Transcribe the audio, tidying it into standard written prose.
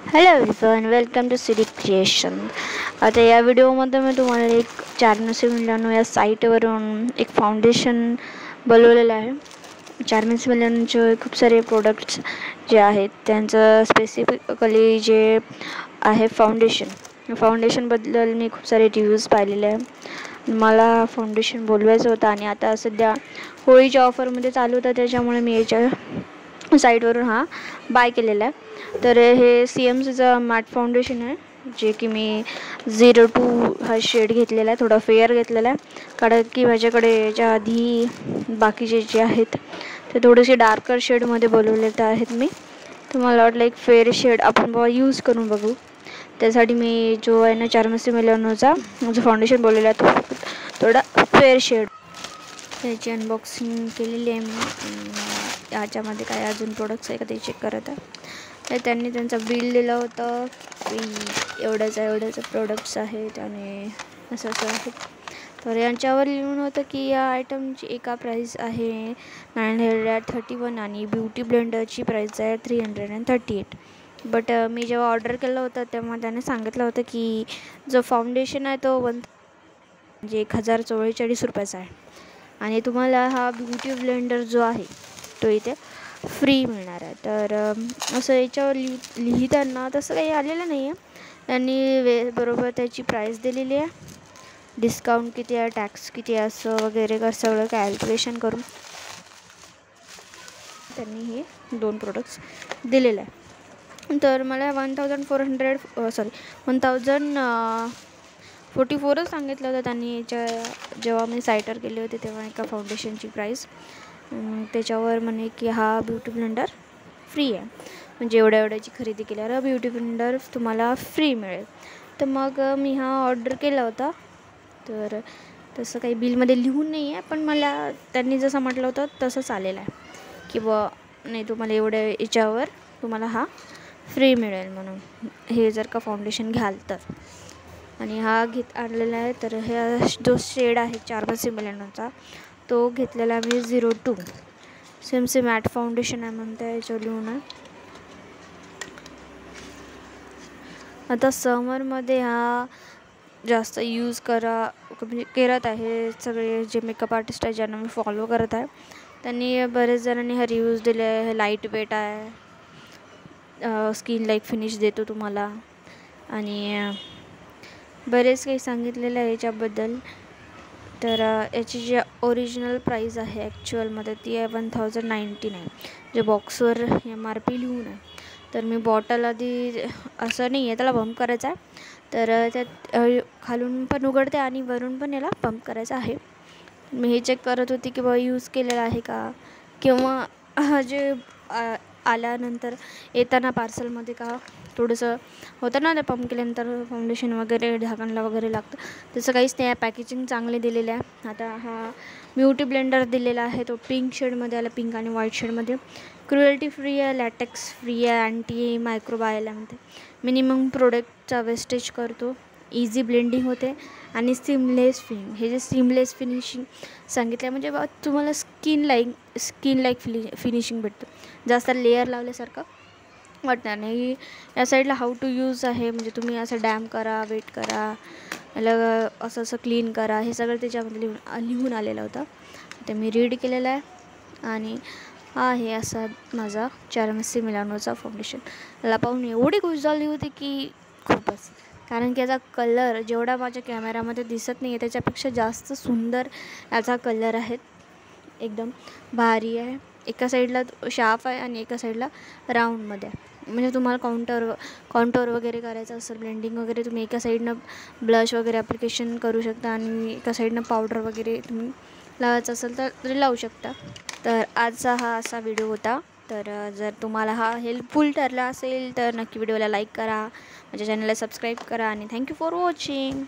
Hello everyone, welcome to Siri creation. आता या व्हिडिओमध्ये मी तुम्हाला एक 490 या साईटवरून एक फाउंडेशन बनवलेलं आहे. 490 खूप सारे प्रोडक्ट्स जे आहेत त्यांचं स्पेसिफिकली जे आहे फाउंडेशनबद्दल मी खूप सारे रिव्ह्यूज पाहिलेले आहे. मला फाउंडेशन बोलवायचं होतं आणि आता सध्या होळीच्या ऑफरमध्ये चालू होतं, त्याच्यामुळे मी याच्या साईटवरून हा बाय केलेला आहे. तर हे CMCचं मॅट फाउंडेशन आहे, जे की मी 02 हा शेड घेतलेला आहे. थोडा फेअर घेतलेला आहे कारण की माझ्याकडे याच्या आधी बाकीचे जे आहेत ते थोडेसे डार्कर शेडमध्ये बनवलेले आहेत मी. तर मला वाटलं एक फेअर शेड आपण यूज करून बघू. त्यासाठी मी जो आहे ना 400 मिलियनचा जो फाउंडेशन बोललेला आहे तो थोडा फेअर शेड त्याची अनबॉक्सिंग केलेली आहे मी. याच्यामध्ये काय अजून प्रोडक्ट्स आहे का ते चेक करत आहे. तर त्यांनी त्यांचं बिल दिलं होतं की एवढ्याचं प्रोडक्ट्स आहेत आणि असं आहे. तर यांच्यावर लिहून होतं की या आयटमची एका प्राईस आहे 931 आणि ब्युटी ब्लेंडरची प्राईस आहे 338. बट मी जेव्हा ऑर्डर केलं होतं तेव्हा त्याने सांगितलं होतं की जो फाउंडेशन आहे तो म्हणजे 1044 रुपयाचा आहे आणि तुम्हाला हा ब्युटी ब्लेंडर जो आहे तो इथे फ्री मिळणार आहे. तर असं याच्यावर लिहिताना तसं काही आलेलं नाही आहे. त्यांनी बरोबर त्याची प्राईस दिलेली आहे, डिस्काउंट किती आहे, टॅक्स किती आहे, असं वगैरे सगळं कॅल्क्युलेशन करून त्यांनी हे 2 प्रोडक्ट्स दिलेले आहे. तर मला 1044च सांगितलं होतं त्यांनी जेव्हा मी साईटवर गेले होते तेव्हा एका फाउंडेशनची प्राईस. त्याच्यावर म्हणे की हा ब्युटी ब्लेंडर फ्री आहे, म्हणजे एवढ्याची खरेदी केल्यावर ब्युटी ब्लेंडर तुम्हाला फ्री मिळेल. तर मग मी हा ऑर्डर केला होता. तर तसं काही बिलमध्ये लिहून नाही आहे, पण मला त्यांनी जसं म्हटलं होतं तसंच आलेलं आहे की नाही तुम्हाला एवढ्या याच्यावर तुम्हाला हा फ्री मिळेल म्हणून, हे जर का फाउंडेशन घ्याल तर. आणि हा आणलेला आहे. तर हा जो शेड आहे 400 मिलियनचा तो घेतलेला मी 02 CMC मॅट फाउंडेशन आहे म्हणते याच्यावर लिहून आहे. आता समरमध्ये हा जास्त यूज म्हणजे करत आहे. सगळे जे मेकअप आर्टिस्ट आहे ज्यांना मी फॉलो करत आहे त्यांनी बरेच जणांनी हा रिव्ह्यूज दिले आहे. लाईट वेट आहे, स्किन लाईक फिनिश देतो तुम्हाला आणि बरेच काही सांगितलेलं आहे याच्याबद्दल. तर याची जी ओरिजिनल प्राईस आहे ॲक्च्युअलमध्ये ती आहे 1099, जे बॉक्सवर MRP लिहून आहे. तर मी बॉटल आधी असं नाही आहे त्याला बंप करायचा आहे, तर त्यात खालून पण उघडते आणि वरून पण याला पंप करायचं आहे. मी हे चेक करत होती की यूज केलेला आहे का, किंवा जे आल्यानंतर येताना पार्सलमध्ये का थोडंसं होतं ना ते पंप केल्यानंतर फाउंडेशन वगैरे ढाकणला वगैरे लागतं, तसं काहीच नाही आहे. पॅकेजिंग चांगले दिलेले आहे. आता हा ब्युटी ब्लेंडर दिलेला आहे तो पिंक शेडमध्ये आला, पिंक आणि व्हाईट शेडमध्ये. क्रुएल्टी फ्री आहे, लॅटेक्स फ्री आहे, अँटी मायक्रोबायल आहे म्हणते. मिनिमम प्रोडक्टचा वेस्टेज करतो, इझी ब्लेंडिंग होते आणि सीमलेस हे जे सीमलेस फिनिशिंग सांगितलं आहे म्हणजे तुम्हाला स्किन लाईक फिनिशिंग भेटतं. जास्त लेअर लावल्यासारखं वाटणार नाही. या साईडला हाऊ टू यूज आहे, म्हणजे तुम्ही असं डॅम करा, वेट करा, याला असं क्लीन करा, हे सगळं त्याच्यामध्ये लिहून आलेलं होतं. ते मी रीड केलेलं आहे आणि आहे असा माझा 400 मिलियनचा फाउंडेशन. याला पाहून एवढी खुश झाली होती की खूपच, कारण की याचा कलर जेवढा माझ्या कॅमेरामध्ये दिसत नाही आहे त्याच्यापेक्षा जास्त सुंदर याचा कलर आहे. एकदम भारी आहे. एका साईडला शार्प आहे आणि एका साईडला राऊंडमध्ये आहे. म्हणजे तुम्हाला काउंटर वगैरे करायचं असेल, ब्लेंडिंग वगैरे, तुम्ही एका साईडनं ब्लश वगैरे ॲप्लिकेशन करू शकता आणि एका साईडनं पावडर वगैरे तुम्ही लावायचं असेल तर तरी लावू शकता. तर आजचा हा असा व्हिडिओ होता. तर जर तुम्हाला हा हेल्पफुल ठरला असेल तर नक्की व्हिडिओला लाईक करा, माझ्या चॅनलला सबस्क्राईब करा आणि थँक्यू फॉर वॉचिंग.